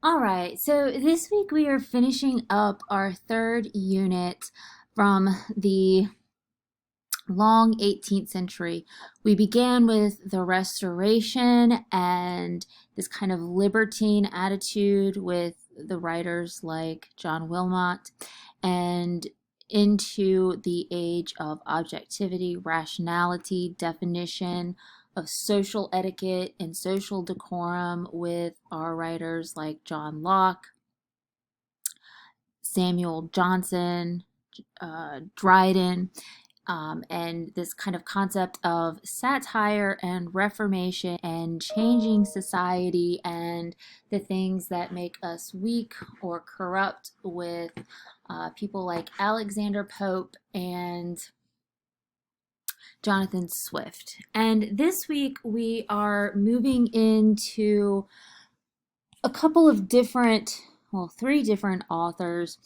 All right, so this week we are finishing up our third unit from the long 18th century. We began with the Restoration and this kind of libertine attitude with the writers like John Wilmot, and into the age of objectivity, rationality, definition of social etiquette and social decorum with our writers like John Locke, Samuel Johnson, Dryden, and this kind of concept of satire and reformation and changing society and the things that make us weak or corrupt with people like Alexander Pope and Jonathan Swift. And this week we are moving into a couple of different, well, three different authors,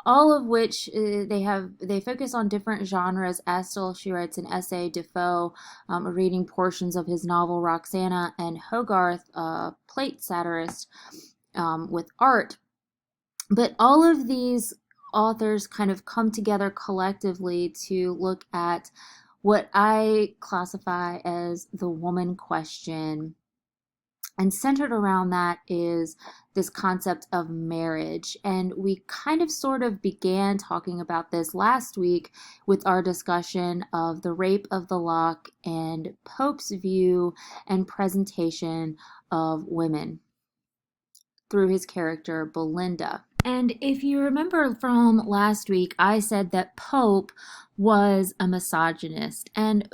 all of which they focus on different genres. Astle, she writes an essay. Defoe, reading portions of his novel Roxana, and Hogarth, a plate satirist, with art. But all of these authors kind of come together collectively to look at what I classify as the woman question, and centered around that is this concept of marriage. And we kind of sort of began talking about this last week with our discussion of the rape of the lock and Pope's view and presentation of women through his character Belinda. And if you remember from last week, I said that Pope was a misogynist. And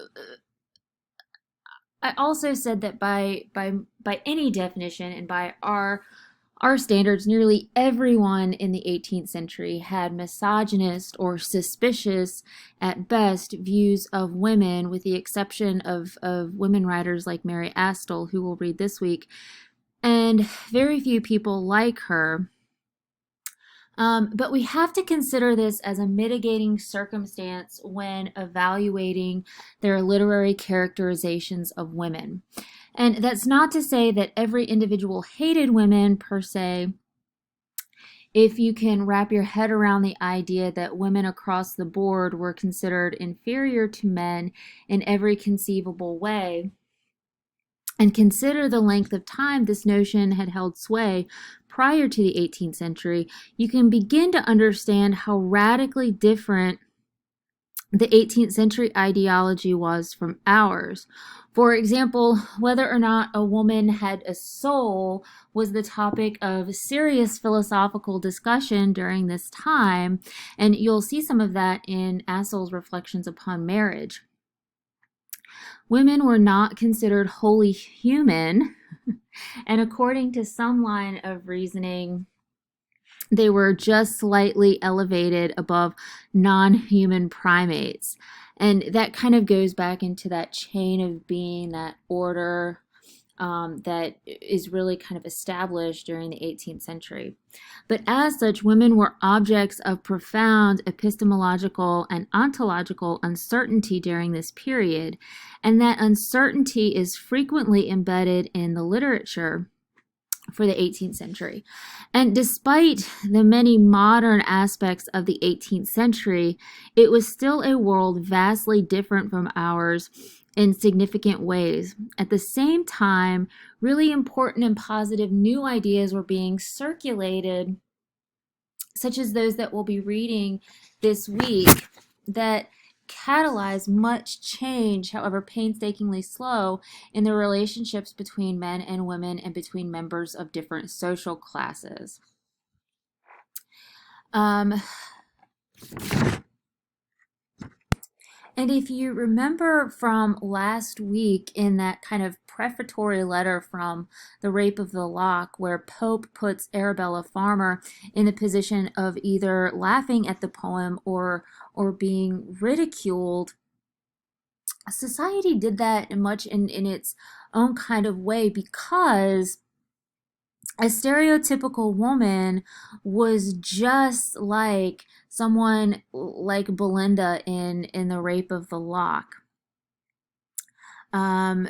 I also said that by any definition and by our standards, nearly everyone in the 18th century had misogynist or suspicious, at best, views of women, with the exception of women writers like Mary Astle, who we'll read this week, and very few people like her. But we have to consider this as a mitigating circumstance when evaluating their literary characterizations of women. And that's not to say that every individual hated women per se. If you can wrap your head around the idea that women across the board were considered inferior to men in every conceivable way, and consider the length of time this notion had held sway prior to the 18th century, you can begin to understand how radically different the 18th century ideology was from ours. For example, whether or not a woman had a soul was the topic of serious philosophical discussion during this time, and you'll see some of that in Astle's Reflections upon Marriage. Women were not considered wholly human, and according to some line of reasoning, they were just slightly elevated above non-human primates. And that kind of goes back into that chain of being, that order that is really kind of established during the 18th century. But as such, women were objects of profound epistemological and ontological uncertainty during this period, and that uncertainty is frequently embedded in the literature for the 18th century. And despite the many modern aspects of the 18th century, it was still a world vastly different from ours in significant ways. At the same time, really important and positive new ideas were being circulated, such as those that we'll be reading this week, that catalyze much change, however painstakingly slow, in the relationships between men and women and between members of different social classes. Um, And if you remember from last week in that kind of prefatory letter from The Rape of the Lock, where Pope puts Arabella Farmer in the position of either laughing at the poem or being ridiculed, society did that much in its own kind of way, because a stereotypical woman was just like someone like Belinda in The Rape of the Lock. Um,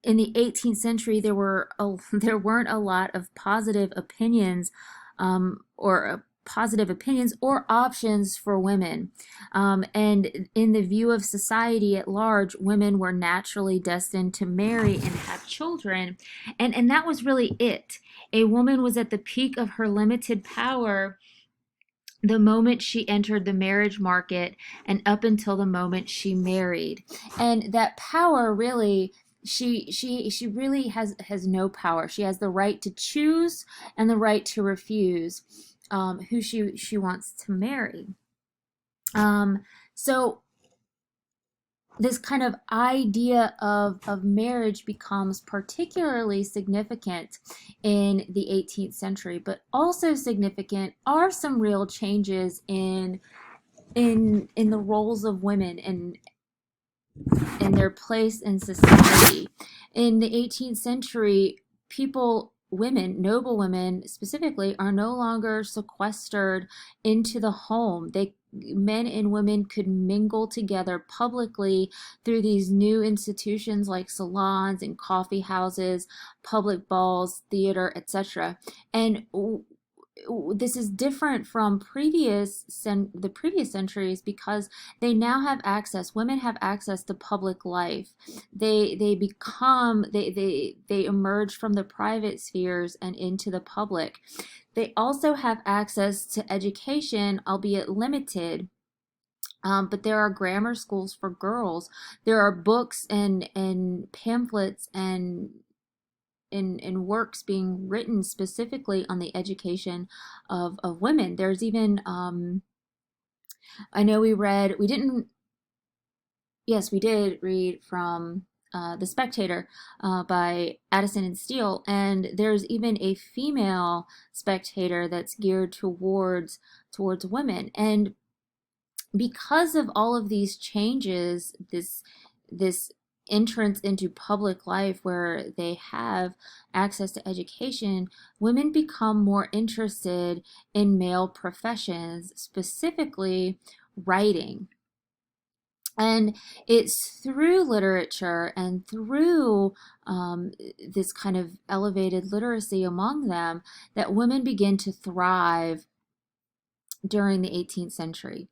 in the 18th century, there weren't a lot of positive opinions, or positive opinions or options for women. And in the view of society at large, women were naturally destined to marry and have children. And that was really it. A woman was at the peak of her limited power the moment she entered the marriage market and up until the moment she married. And that power really, she really has no power. She has the right to choose and the right to refuse who she wants to marry. So this kind of idea of marriage becomes particularly significant in the 18th century, but also significant are some real changes in the roles of women and in their place in society. In the 18th century, women, noble women specifically, are no longer sequestered into the home. Men and women could mingle together publicly through these new institutions like salons and coffee houses, public balls, theater, etc. And this is different from the previous centuries because they now have access, women have access to public life. They emerge from the private spheres and into the public. They also have access to education, albeit limited. But there are grammar schools for girls. There are books and pamphlets and in works being written specifically on the education of women. There's even, I know we didn't, yes, we did read from The Spectator by Addison and Steele, and there's even a female spectator that's geared towards women. And because of all of these changes, this entrance into public life where they have access to education, women become more interested in male professions, specifically writing. And it's through literature and through this kind of elevated literacy among them that women begin to thrive during the 18th century.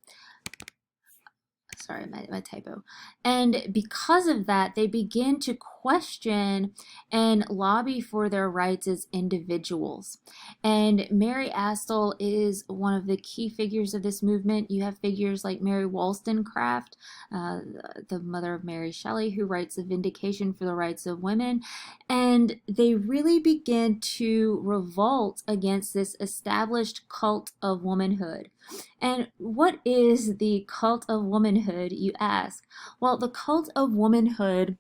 Sorry, my typo. And because of that, they begin to question and lobby for their rights as individuals. And Mary Astle is one of the key figures of this movement. You have figures like Mary Wollstonecraft, the mother of Mary Shelley, who writes The Vindication for the Rights of Women. And they really begin to revolt against this established cult of womanhood. And what is the cult of womanhood, you ask? Well, the cult of womanhood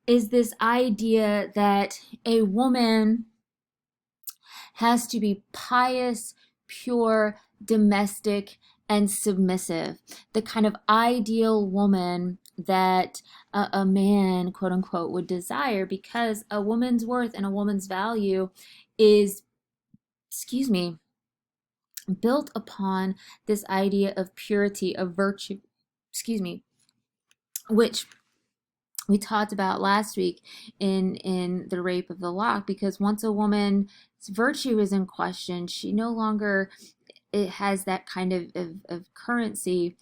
is this idea that a woman has to be pious, pure, domestic, and submissive. The kind of ideal woman that a man, quote unquote, would desire, because a woman's worth and a woman's value is, excuse me, built upon this idea of purity, of virtue, excuse me, which we talked about last week in the rape of the lock. Because once a woman's virtue is in question, she no longer, it has that kind of currency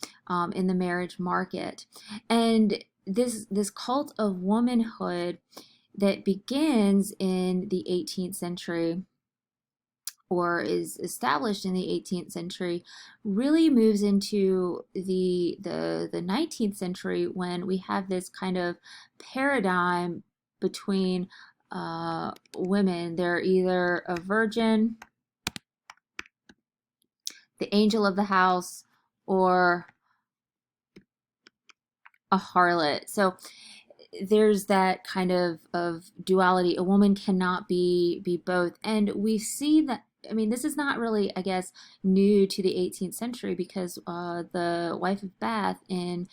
in the marriage market. And this cult of womanhood that begins in the 18th century, or is established in the 18th century, really moves into the 19th century, when we have this kind of paradigm between women. They're either a virgin, the angel of the house, or a harlot. So there's that kind of duality. A woman cannot be both. And we see that, I mean, this is not really, I guess, new to the 18th century, because the Wife of Bath in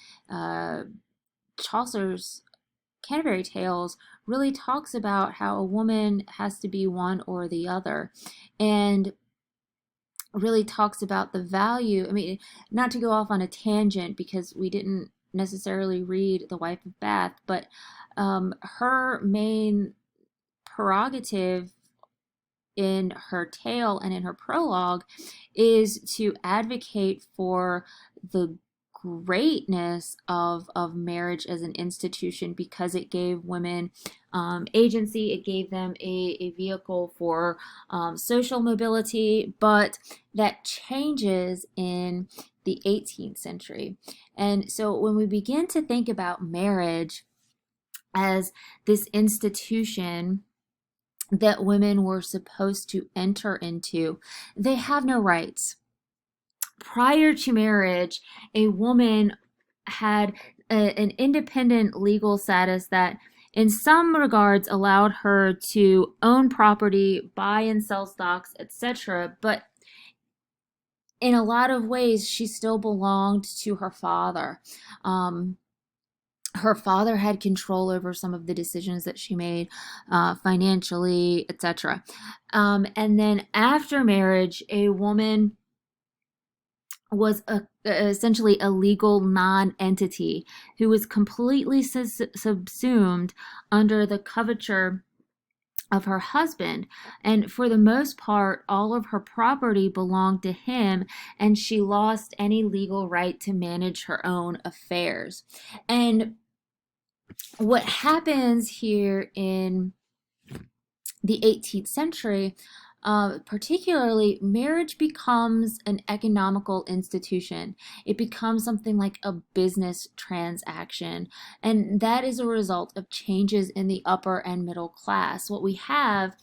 Chaucer's Canterbury Tales really talks about how a woman has to be one or the other, and really talks about the value. I mean, not to go off on a tangent, because we didn't necessarily read The Wife of Bath, but her main prerogative in her tale and in her prologue is to advocate for the greatness of marriage as an institution because it gave women agency, it gave them a vehicle for social mobility, but that changes in the 18th century. And so when we begin to think about marriage as this institution that women were supposed to enter into, they have no rights. Prior to marriage, a woman had an independent legal status that, in some regards, allowed her to own property, buy and sell stocks, etc. But in a lot of ways, she still belonged to her father. Um, her father had control over some of the decisions that she made financially, etc. And then after marriage, a woman was essentially a legal non-entity who was completely subsumed under the coverture of her husband. And for the most part, all of her property belonged to him, and she lost any legal right to manage her own affairs. And what happens here in the 18th century, particularly, marriage becomes an economical institution. It becomes something like a business transaction. And that is a result of changes in the upper and middle class. What we have,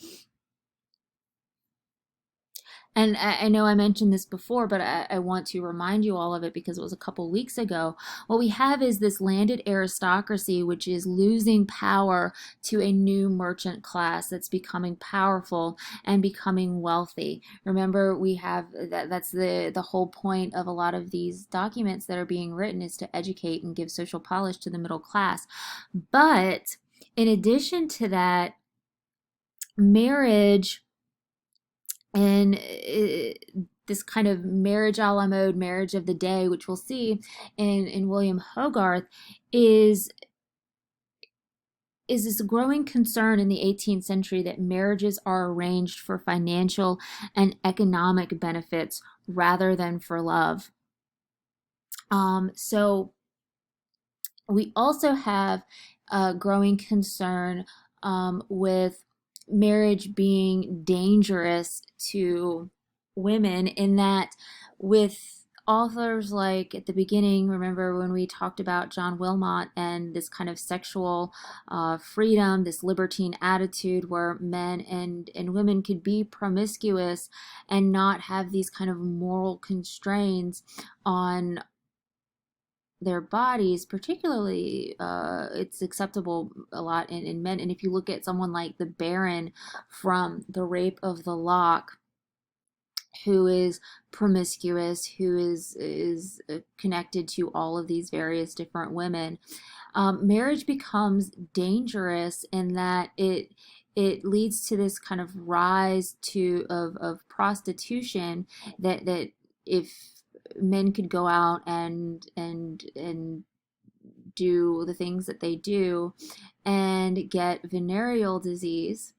and I know I mentioned this before, but I want to remind you all of it because it was a couple weeks ago. What we have is this landed aristocracy, which is losing power to a new merchant class that's becoming powerful and becoming wealthy. Remember, we have that's the whole point of a lot of these documents that are being written, is to educate and give social polish to the middle class. But in addition to that, marriage and this kind of marriage a la mode, marriage of the day, which we'll see in William Hogarth, is this growing concern in the 18th century that marriages are arranged for financial and economic benefits rather than for love. So we also have a growing concern with marriage being dangerous to women, in that with authors like at the beginning, remember when we talked about John Wilmot and this kind of sexual freedom, this libertine attitude where men and women could be promiscuous and not have these kind of moral constraints on their bodies, particularly it's acceptable a lot in men. And if you look at someone like the Baron from The Rape of the Lock, who is promiscuous, who is connected to all of these various different women, marriage becomes dangerous in that it leads to this kind of rise of prostitution, that if men could go out and do the things that they do and get venereal disease,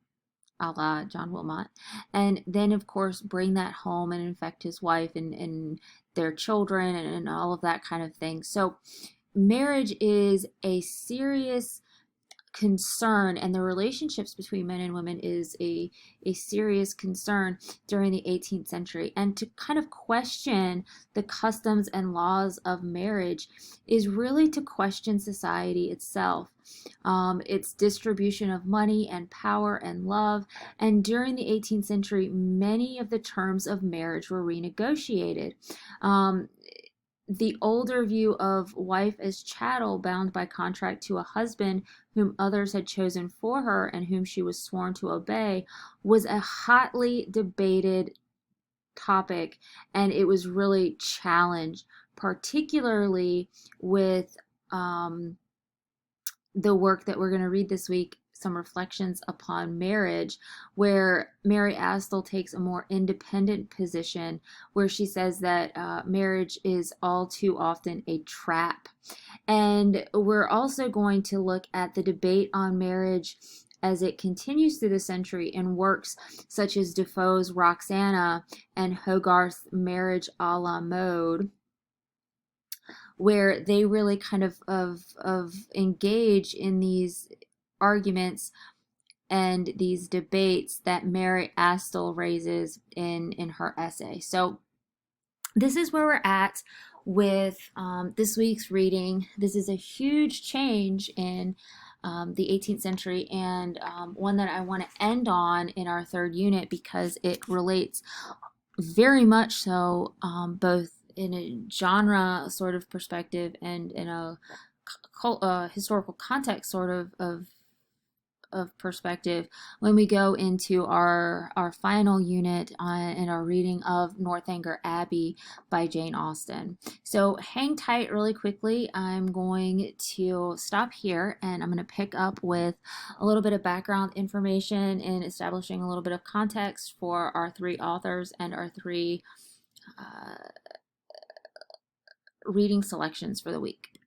a la John Wilmot, and then of course bring that home and infect his wife and their children and all of that kind of thing. So marriage is a serious concern, and the relationships between men and women is a serious concern during the 18th century. And to kind of question the customs and laws of marriage is really to question society itself, its distribution of money and power and love. And during the 18th century, many of the terms of marriage were renegotiated. The older view of wife as chattel bound by contract to a husband whom others had chosen for her and whom she was sworn to obey was a hotly debated topic, and it was really challenged, particularly with the work that we're going to read this week, some reflections upon marriage, where Mary Astle takes a more independent position, where she says that marriage is all too often a trap. And we're also going to look at the debate on marriage as it continues through the century in works such as Defoe's Roxana and Hogarth's Marriage a la Mode, where they really kind of engage in these arguments and these debates that Mary Astle raises in her essay. So this is where we're at with this week's reading. This is a huge change in the 18th century, and one that I want to end on in our third unit because it relates very much so, both in a genre sort of perspective and in a historical context sort of perspective, when we go into our final unit in our reading of Northanger Abbey by Jane Austen. So hang tight really quickly. I'm going to stop here and I'm going to pick up with a little bit of background information and establishing a little bit of context for our three authors and our three reading selections for the week.